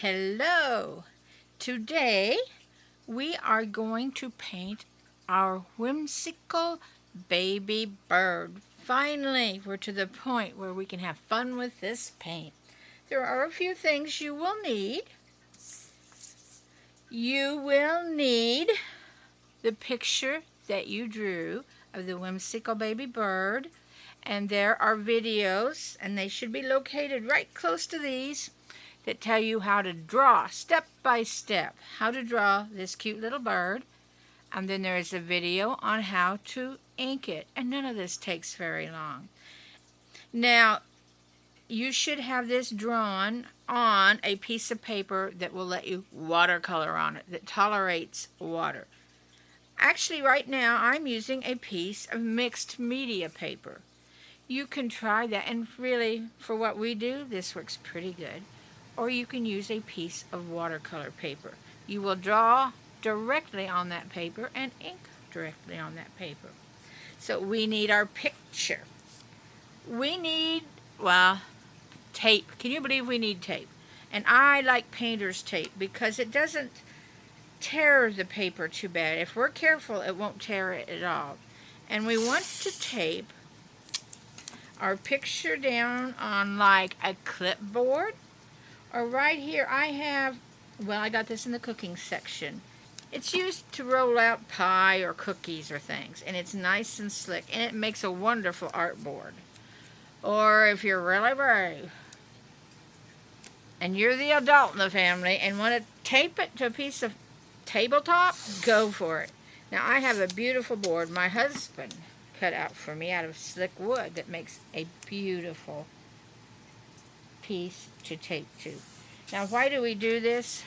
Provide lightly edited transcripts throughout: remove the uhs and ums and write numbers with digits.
Hello! Today we are going to paint our whimsical baby bird. Finally, we're to the point where we can have fun with this paint. There are a few things you will need. You will need the picture that you drew of the whimsical baby bird, and there are videos, and they should be located right close to these, that tell you how to draw step by step how to draw this cute little bird. And then there is a video on how to ink it, and none of this takes very long. Now you should have this drawn on a piece of paper that will let you watercolor on it, that tolerates water. Actually, right now I'm using a piece of mixed media paper. You can try that, and really, for what we do, this works pretty good. Or you can use a piece of watercolor paper. You will draw directly on that paper and ink directly on that paper. So we need our picture. We need, well, tape. Can you believe we need tape? And I like painter's tape because it doesn't tear the paper too bad. If we're careful, it won't tear it at all. And we want to tape our picture down on like a clipboard. Or right here, I got this in the cooking section. It's used to roll out pie or cookies or things, and it's nice and slick, and it makes a wonderful artboard. Or if you're really brave, and you're the adult in the family, and want to tape it to a piece of tabletop, go for it. Now, I have a beautiful board my husband cut out for me out of slick wood that makes a beautiful piece to tape to. Now, why do we do this?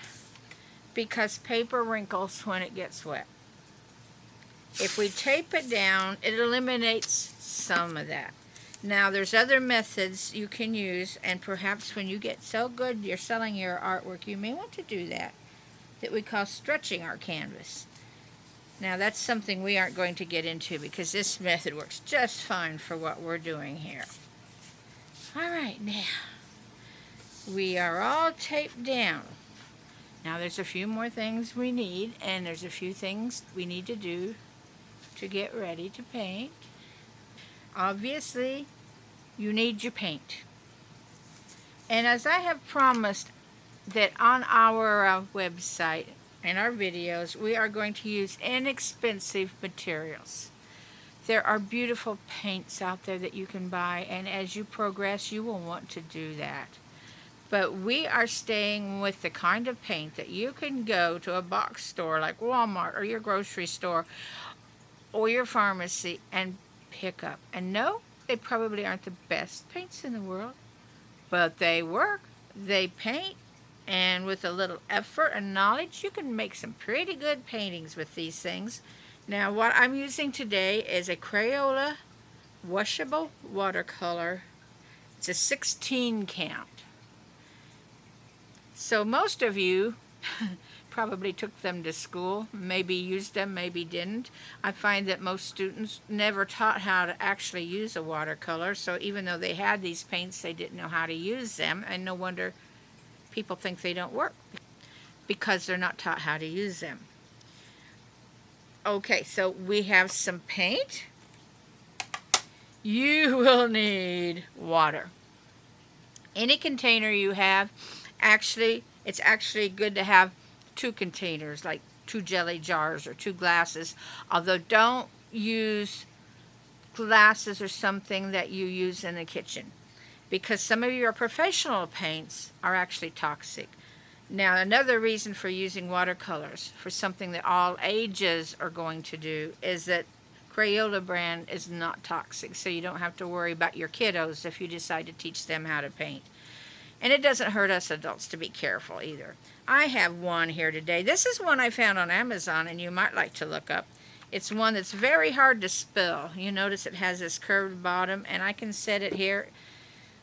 Because paper wrinkles when it gets wet. If we tape it down, it eliminates some of that. Now, there's other methods you can use, and perhaps when you get so good you're selling your artwork, you may want to do that we call stretching our canvas. Now, that's something we aren't going to get into because this method works just fine for what we're doing here. All right, now we are all taped down. Now there's a few more things we need, and there's a few things we need to do to get ready to paint. Obviously, you need your paint. And as I have promised that on our website and our videos, we are going to use inexpensive materials. There are beautiful paints out there that you can buy, and as you progress, you will want to do that. But we are staying with the kind of paint that you can go to a box store like Walmart or your grocery store or your pharmacy and pick up. And no, they probably aren't the best paints in the world, but they work, they paint, and with a little effort and knowledge, you can make some pretty good paintings with these things. Now, what I'm using today is a Crayola washable watercolor. It's a 16 count. So most of you probably took them to school, maybe used them, maybe didn't. I find that most students never taught how to actually use a watercolor, so even though they had these paints, they didn't know how to use them, and no wonder people think they don't work because they're not taught how to use them. Okay, so we have some paint. You will need water. Any container you have. Actually, it's actually good to have 2 containers, like 2 jelly jars or 2 glasses. Although don't use glasses or something that you use in the kitchen, because some of your professional paints are actually toxic. Now, another reason for using watercolors for something that all ages are going to do is that Crayola brand is not toxic, so you don't have to worry about your kiddos if you decide to teach them how to paint. And it doesn't hurt us adults to be careful either. I have one here today. This is one I found on Amazon, and you might like to look up. It's one that's very hard to spill. You notice it has this curved bottom, and I can set it here.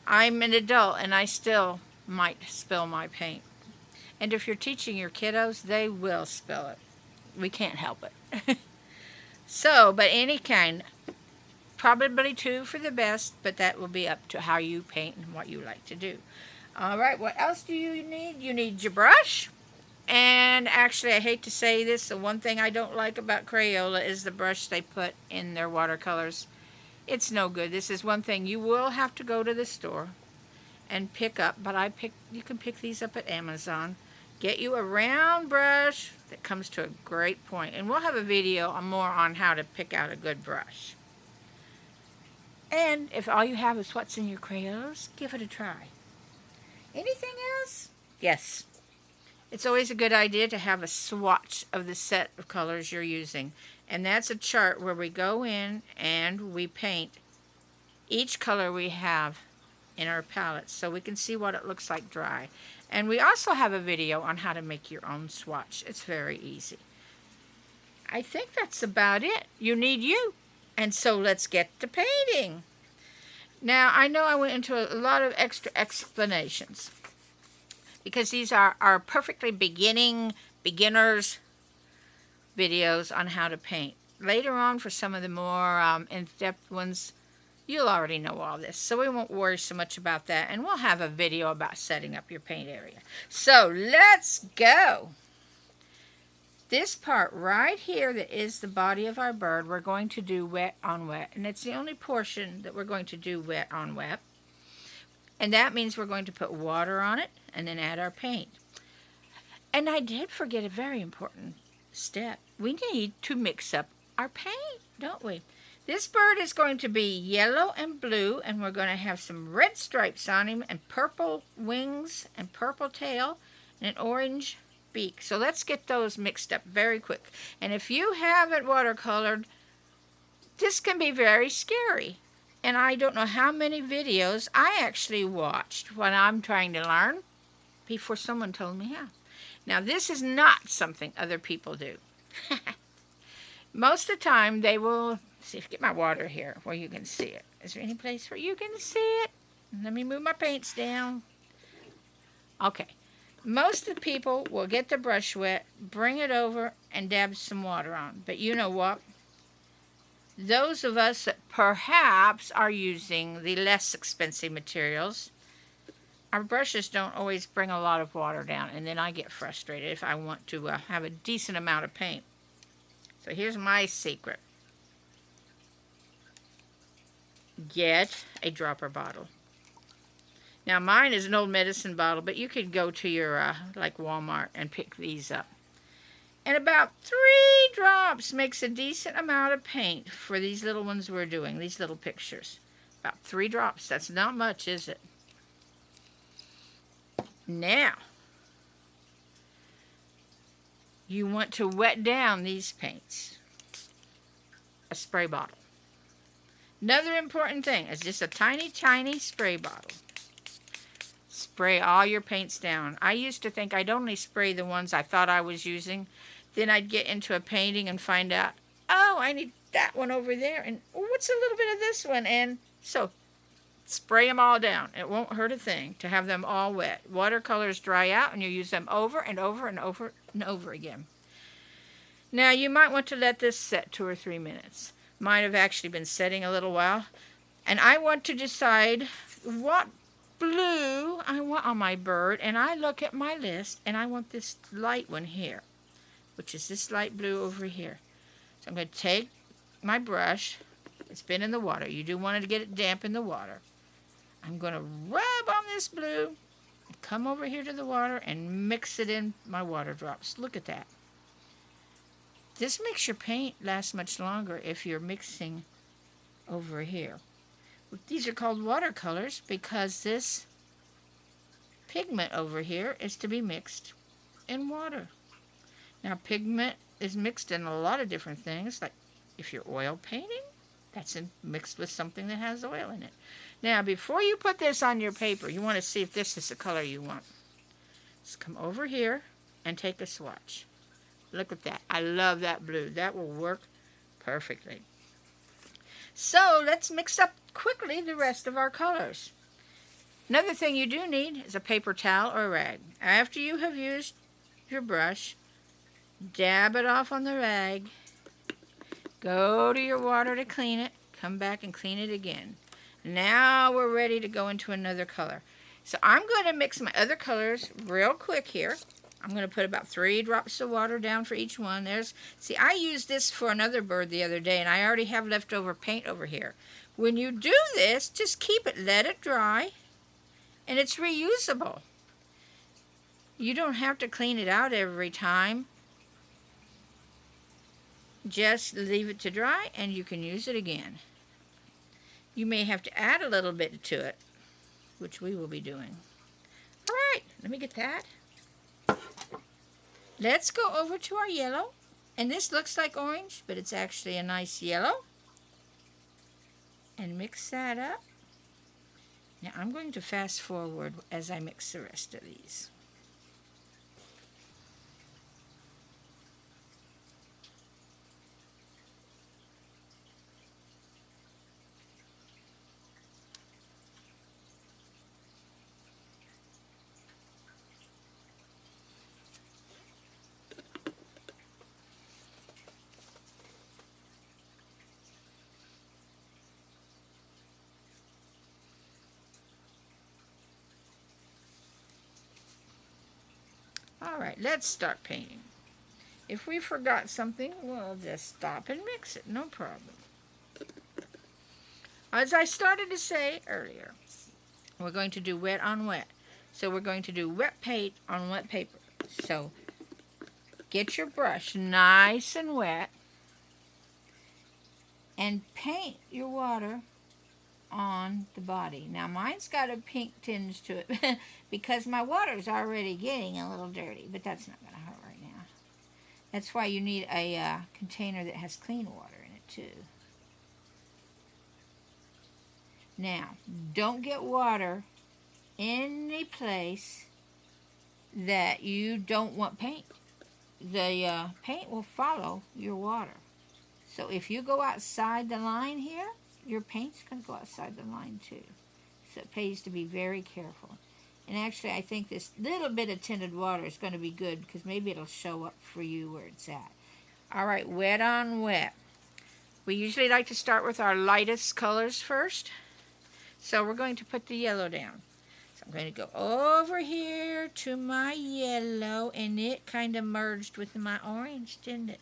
I'm an adult, and I still might spill my paint. And if you're teaching your kiddos, they will spill it. We can't help it. So, but any kind, probably 2 for the best, but that will be up to how you paint and what you like to do. All right, what else do you need? You need your brush. And actually, I hate to say this, the one thing I don't like about Crayola is the brush they put in their watercolors. It's no good. This is one thing you will have to go to the store and pick up, but you can pick these up at Amazon. Get you a round brush that comes to a great point, and we'll have a video more on how to pick out a good brush. And if all you have is what's in your crayons, give it a try. Anything else? Yes. It's always a good idea to have a swatch of the set of colors you're using. And that's a chart where we go in and we paint each color we have in our palette so we can see what it looks like dry. And we also have a video on how to make your own swatch. It's very easy. I think that's about it. You need you. And so let's get to painting. Now, I know I went into a lot of extra explanations because these are our perfectly beginners videos on how to paint. Later on, for some of the more in-depth ones, you'll already know all this, so we won't worry so much about that, and we'll have a video about setting up your paint area. So let's go. This part right here that is the body of our bird, we're going to do wet on wet, and it's the only portion that we're going to do wet on wet. And that means we're going to put water on it and then add our paint. And I did forget a very important step. We need to mix up our paint, don't we? This bird is going to be yellow and blue, and we're going to have some red stripes on him and purple wings and purple tail and an orange beak. So let's get those mixed up very quick. And if you haven't watercolored, this can be very scary. And I don't know how many videos I actually watched when I'm trying to learn before someone told me how. Now, this is not something other people do. Most of the time, they will... See, get my water here where you can see it. Is there any place where you can see it? Let me move my paints down. Okay. Most of the people will get the brush wet, bring it over, and dab some water on. But you know what? Those of us that perhaps are using the less expensive materials, our brushes don't always bring a lot of water down, and then I get frustrated if I want to have a decent amount of paint. So here's my secret. Get a dropper bottle. Now mine is an old medicine bottle, but you could go to your like Walmart and pick these up. And about 3 drops makes a decent amount of paint for these little ones we're doing, these little pictures. About 3 drops. That's not much, is it? Now, you want to wet down these paints. A spray bottle. Another important thing is just a tiny, tiny spray bottle. Spray all your paints down. I used to think I'd only spray the ones I thought I was using. Then I'd get into a painting and find out, oh, I need that one over there. And what's a little bit of this one? And so spray them all down. It won't hurt a thing to have them all wet. Watercolors dry out and you use them over and over and over and over again. Now, you might want to let this set 2 or 3 minutes. Mine have actually been setting a little while. And I want to decide what blue I want on my bird. And I look at my list and I want this light one here, which is this light blue over here. So I'm going to take my brush. It's been in the water. You do want to get it damp in the water. I'm going to rub on this blue, come over here to the water, and mix it in my water drops. Look at that. This makes your paint last much longer if you're mixing over here. These are called watercolors because this pigment over here is to be mixed in water. Now, pigment is mixed in a lot of different things, like if you're oil painting, that's mixed with something that has oil in it. Now, before you put this on your paper, you want to see if this is the color you want. Just come over here and take a swatch. Look at that. I love that blue. That will work perfectly. So, let's mix up quickly the rest of our colors. Another thing you do need is a paper towel or a rag. After you have used your brush, dab it off on the rag. Go to your water to clean it. Come back and clean it again. Now we're ready to go into another color. So I'm going to mix my other colors real quick here. I'm going to put about 3 drops of water down for each one. See, I used this for another bird the other day, and I already have leftover paint over here. When you do this, just keep it, let it dry, and it's reusable. You don't have to clean it out every time. Just leave it to dry, and you can use it again. You may have to add a little bit to it, which we will be doing. All right, let me get that. Let's go over to our yellow. And this looks like orange, but it's actually a nice yellow. And mix that up. Now I'm going to fast forward as I mix the rest of these. All right, let's start painting. If we forgot something, we'll just stop and mix it, no problem. As I started to say earlier, we're going to do wet on wet. So we're going to do wet paint on wet paper. So get your brush nice and wet and paint your water on the body. Now mine's got a pink tinge to it because my water's already getting a little dirty, but that's not going to hurt right now. That's why you need a container that has clean water in it too. Now, don't get water any place that you don't want paint. The paint will follow your water. So if you go outside the line here, your paint's going to go outside the line too. So it pays to be very careful. And actually, I think this little bit of tinted water is going to be good because maybe it'll show up for you where it's at. All right, wet on wet. We usually like to start with our lightest colors first. So we're going to put the yellow down. So I'm going to go over here to my yellow, and it kind of merged with my orange, didn't it?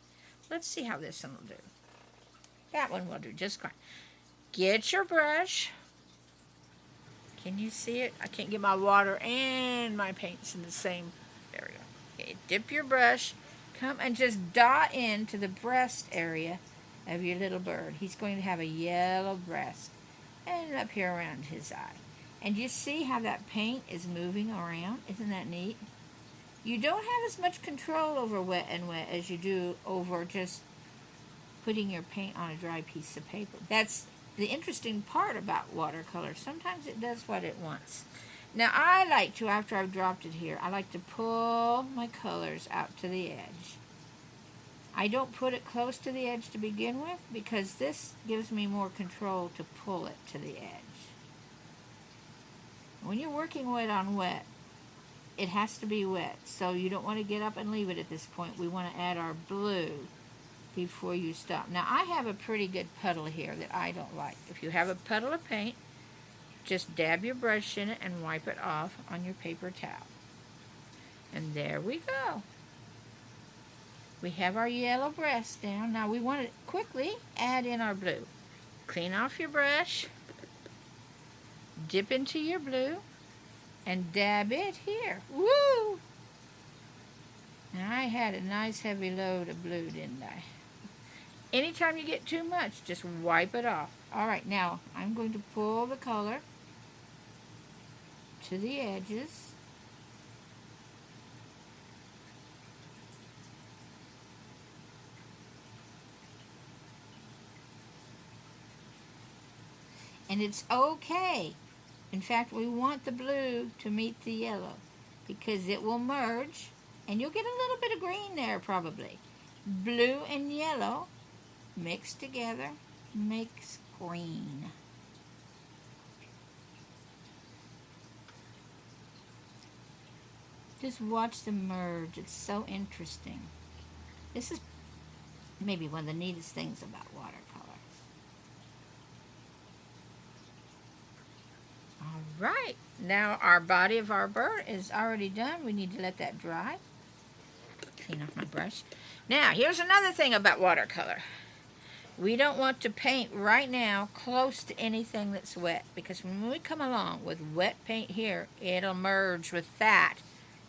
Let's see how this one will do. That one will do just fine. Get your brush. Can you see it? I can't get my water and my paints in the same area. Okay, dip your brush. Come and just dot into the breast area of your little bird. He's going to have a yellow breast. And up here around his eye. And you see how that paint is moving around? Isn't that neat? You don't have as much control over wet and wet as you do over just putting your paint on a dry piece of paper. That's the interesting part about watercolor. Sometimes it does what it wants. Now I like to, after I've dropped it here, I like to pull my colors out to the edge. I don't put it close to the edge to begin with because this gives me more control to pull it to the edge. When you're working wet on wet, it has to be wet, so you don't want to get up and leave it at this point. We want to add our blue before you stop. Now I have a pretty good puddle here that I don't like. If you have a puddle of paint, just dab your brush in it and wipe it off on your paper towel. And there we go. We have our yellow breast down. Now we want to quickly add in our blue. Clean off your brush, dip into your blue, and dab it here. Woo! Now I had a nice heavy load of blue, didn't I? Anytime you get too much, just wipe it off. All right, now I'm going to pull the color to the edges. And it's okay. In fact, we want the blue to meet the yellow because it will merge and you'll get a little bit of green there probably. Blue and yellow mixed together makes green. Just watch them merge. It's so interesting. This is maybe one of the neatest things about watercolor. All right, now our body of our bird is already done. We need to let that dry. Clean off my brush. Now, here's another thing about watercolor. We don't want to paint right now close to anything that's wet, because when we come along with wet paint here, it'll merge with that,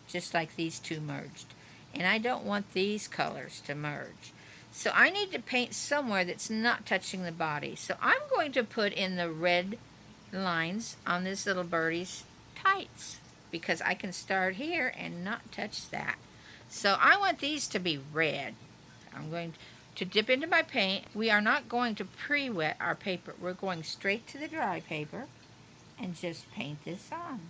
just like these two merged. And I don't want these colors to merge. So I need to paint somewhere that's not touching the body. So I'm going to put in the red lines on this little birdie's tights, because I can start here and not touch that. So I want these to be red. I'm going to dip into my paint. We are not going to pre-wet our paper. We're going straight to the dry paper and just paint this on.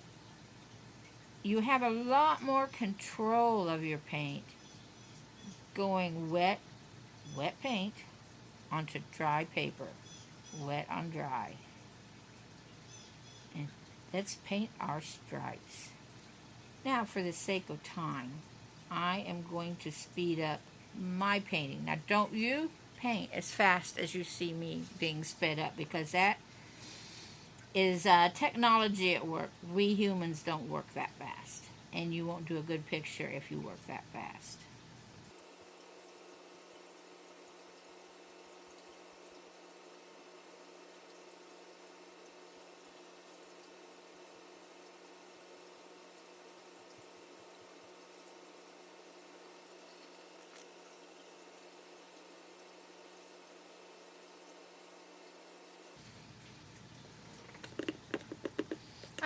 You have a lot more control of your paint going wet paint onto dry paper, wet on dry. And let's paint our stripes. Now, for the sake of time, I am going to speed up my painting. Now, don't you paint as fast as you see me being sped up, because that is technology at work. We humans don't work that fast, and you won't do a good picture if you work that fast.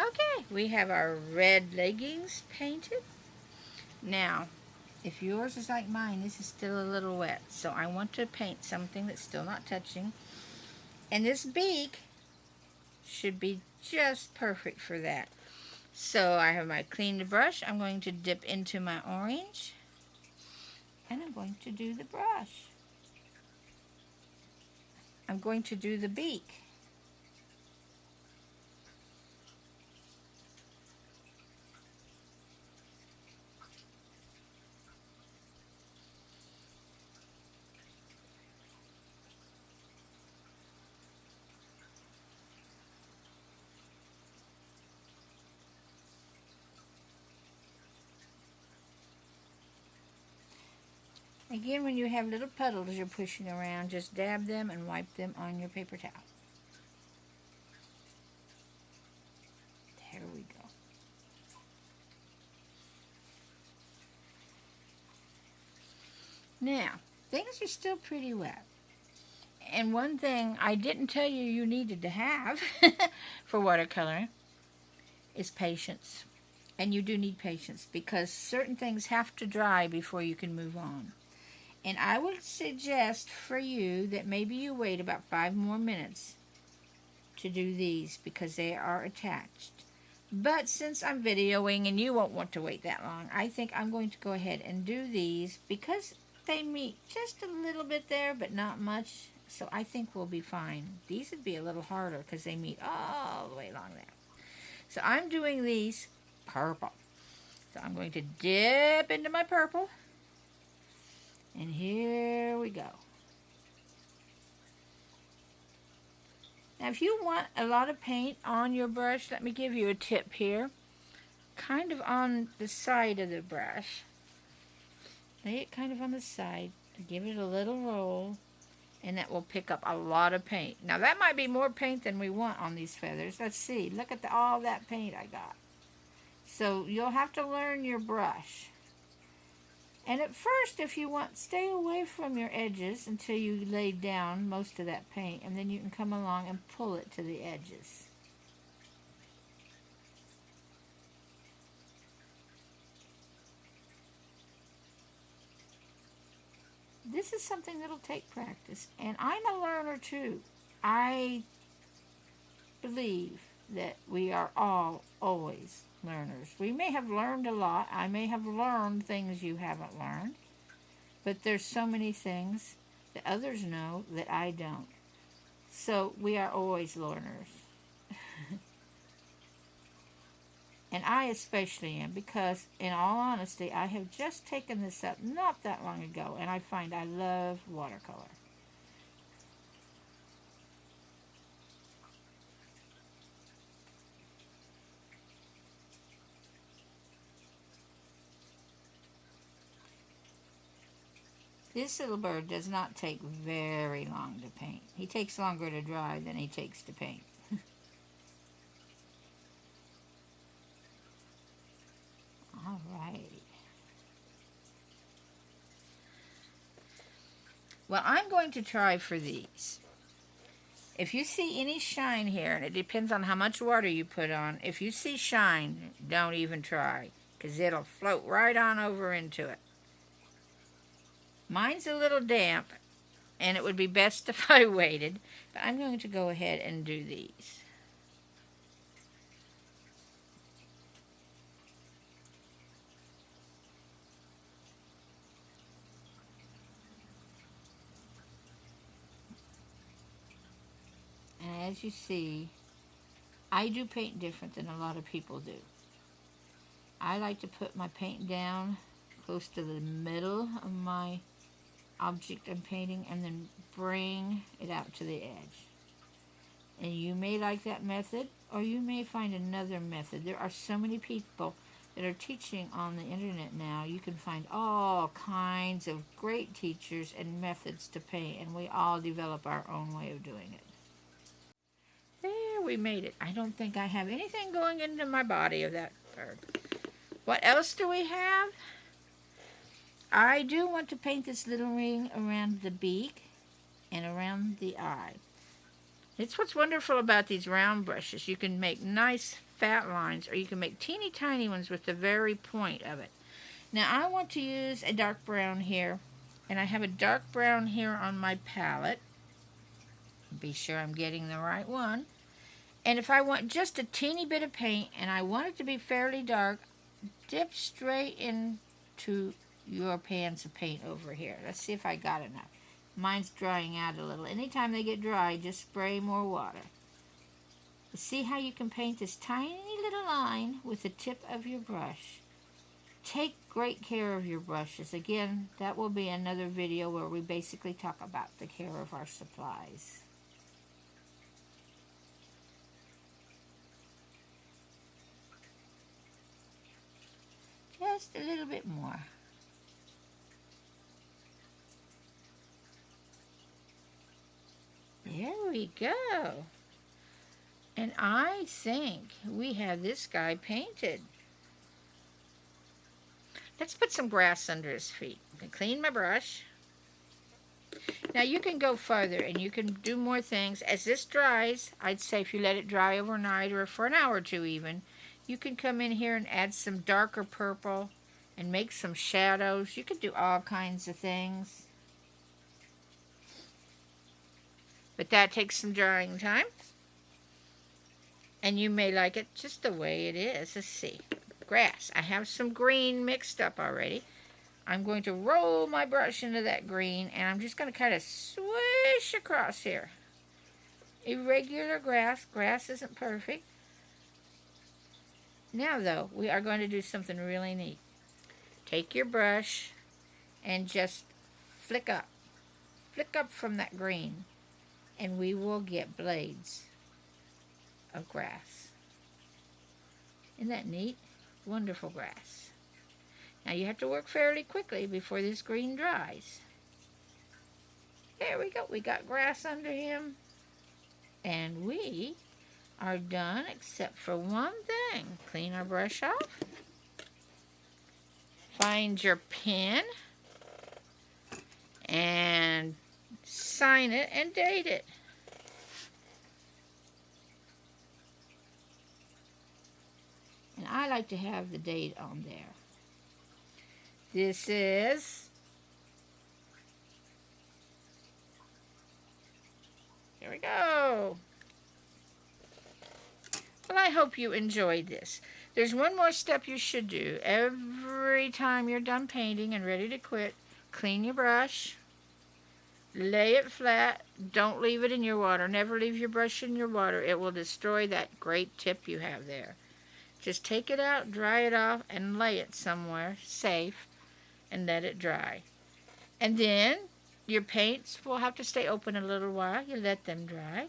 Okay, we have our red leggings painted. Now, if yours is like mine, this is still a little wet, so I want to paint something that's still not touching. And this beak should be just perfect for that. So I have my cleaned brush. I'm going to dip into my orange, and I'm going to do the brush. I'm going to do the beak. Again, when you have little puddles you're pushing around, just dab them and wipe them on your paper towel. There we go. Now, things are still pretty wet. And one thing I didn't tell you you needed to have for watercoloring is patience. And you do need patience, because certain things have to dry before you can move on. And I would suggest for you that maybe you wait about 5 more minutes to do these, because they are attached. But since I'm videoing and you won't want to wait that long, I think I'm going to go ahead and do these, because they meet just a little bit there, but not much. So I think we'll be fine. These would be a little harder because they meet all the way along there. So I'm doing these purple. So I'm going to dip into my purple. And here we go. Now, if you want a lot of paint on your brush, let me give you a tip here. Kind of on the side of the brush. Lay it kind of on the side. Give it a little roll. And that will pick up a lot of paint. Now, that might be more paint than we want on these feathers. Let's see. Look at all that paint I got. So, you'll have to learn your brush. And at first, if you want, stay away from your edges until you lay down most of that paint, and then you can come along and pull it to the edges. This is something that'll take practice, and I'm a learner too. I believe that we are all always learners. We may have learned a lot. I may have learned things you haven't learned. But there's so many things that others know that I don't. So we are always learners. And I especially am, because in all honesty, I have just taken this up not that long ago, and I find I love watercolor. This little bird does not take very long to paint. He takes longer to dry than he takes to paint. All right. Well, I'm going to try for these. If you see any shine here, and it depends on how much water you put on, if you see shine, don't even try, because it'll float right on over into it. Mine's a little damp, and it would be best if I waited, but I'm going to go ahead and do these. And as you see, I do paint different than a lot of people do. I like to put my paint down close to the middle of my object I'm painting and then bring it out to the edge. And you may like that method, or you may find another method. There are so many people that are teaching on the internet now. You can find all kinds of great teachers and methods to paint, and we all develop our own way of doing it. There, we made it. I don't think I have anything going into my body of that bird. What else do we have? I do want to paint this little ring around the beak and around the eye. It's what's wonderful about these round brushes. You can make nice fat lines, or you can make teeny tiny ones with the very point of it. Now I want to use a dark brown here, and I have a dark brown here on my palette. Be sure I'm getting the right one. And if I want just a teeny bit of paint and I want it to be fairly dark, dip straight into your pans of paint over here. Let's see if I got enough. Mine's drying out a little. Anytime they get dry, just spray more water. See how you can paint this tiny little line with the tip of your brush. Take great care of your brushes. Again, that will be another video where we basically talk about the care of our supplies. Just a little bit more. There we go. And I think we have this guy painted. Let's put some grass under his feet. I clean my brush. Now you can go farther and you can do more things. As this dries, I'd say if you let it dry overnight or for an hour or two even, you can come in here and add some darker purple and make some shadows. You could do all kinds of things. But that takes some drying time. And you may like it just the way it is. Let's see. Grass. I have some green mixed up already. I'm going to roll my brush into that green, and I'm just going to kind of swish across here. Irregular grass. Grass isn't perfect. Now, though, we are going to do something really neat. Take your brush and just flick up. Flick up from that green, and we will get blades of grass. Isn't that neat? Wonderful grass. Now you have to work fairly quickly before this green dries. There we go. We got grass under him. And we are done except for one thing. Clean our brush off. Find your pen. And sign it and date it. And I like to have the date on there. This is, here we go. Well, I hope you enjoyed this. There's one more step you should do. Every time you're done painting and ready to quit, clean your brush, lay it flat, don't leave it in your water. Never leave your brush in your water. It will destroy that great tip you have there. Just take it out, dry it off, and lay it somewhere safe and let it dry. And then your paints will have to stay open a little while. You let them dry.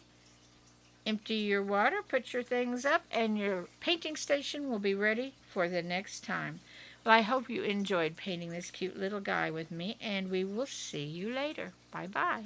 Empty your water, put your things up, and your painting station will be ready for the next time. Well, Well, I hope you enjoyed painting this cute little guy with me, and we will see you later. Bye-bye.